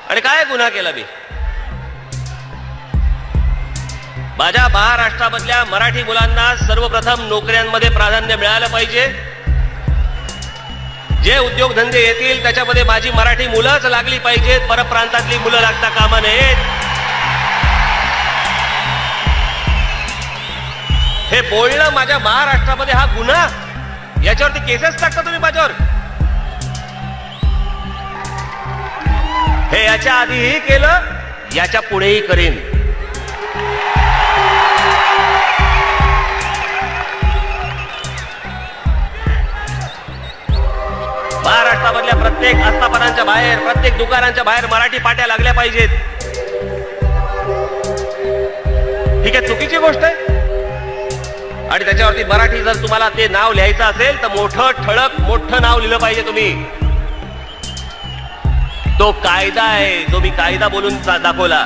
आणि काय गुन्हा केला मी? माझ्या महाराष्ट्रामधल्या मराठी मुलांना सर्वप्रथम नोकऱ्यांमध्ये प्राधान्य मिळालं पाहिजे. जे उद्योगधंदे येतील त्याच्यामध्ये माझी मराठी मुलंच लागली पाहिजेत, परप्रांतातली मुलं लागता कामा नयेत. हे बोलणं माझ्या महाराष्ट्रामध्ये हा गुन्हा, याच्यावरती केसेस टाकता तुम्ही माझ्यावर. हे याच्या आधीही केलं, याच्या पुढेही करीन. महाराष्ट्रामधल्या प्रत्येक आस्थापनांच्या बाहेर, प्रत्येक दुकानांच्या बाहेर मराठी पाट्या लागल्या पाहिजेत. ठीक आहे, चुकीची गोष्ट आहे. आणि त्याच्यावरती मराठी जर तुम्हाला ते नाव लिहायचं असेल तर मोठं ठळक मोठं नाव लिहिलं पाहिजे तुम्ही. तो कायदा आहे जो मी कायदा बोलून दाखवला,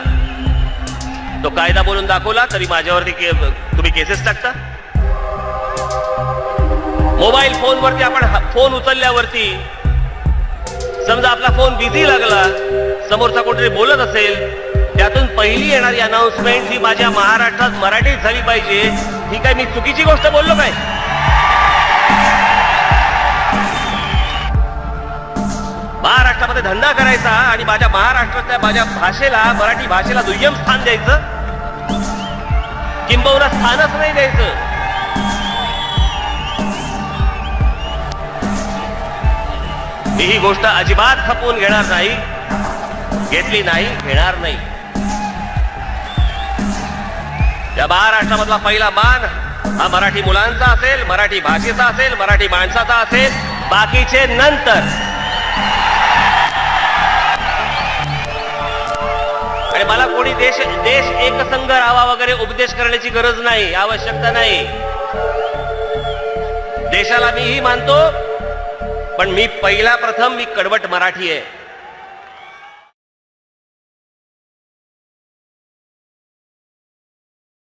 तो कायदा बोलून दाखवला तरी माझ्यावरती तुम्ही केसेस टाकता. मोबाईल फोनवरती आपण फोन उचलल्यावरती समजा आपला फोन बिझी लागला, समोरचा कोणतरी बोलत असेल, त्यातून पहिली येणारी अनाउन्समेंट ही माझ्या महाराष्ट्रात मराठीत झाली पाहिजे. ठीक आहे, मी चुकीची गोष्ट बोललो काय? महाराष्ट्रामध्ये धंदा करायचा आणि माझ्या महाराष्ट्रातल्या माझ्या भाषेला, मराठी भाषेला दुय्यम स्थान द्यायचं, किंबहुना स्थानच नाही द्यायचं. ही गोष्ट अजिबात खपवून घेणार नाही, घेतली नाही, घेणार नाही. या महाराष्ट्रामधला पहिला मान हा मराठी मुलांचा असेल, मराठी भाषेचा असेल, मराठी माणसाचा असेल, बाकीचे नंतर. आणि मला कोणी देश एकसंघ राहावा वगैरे उपदेश करण्याची गरज नाही, आवश्यकता नाही. देशाला मीही मानतो, पण मी प्रथम कडवट मराठी आहे.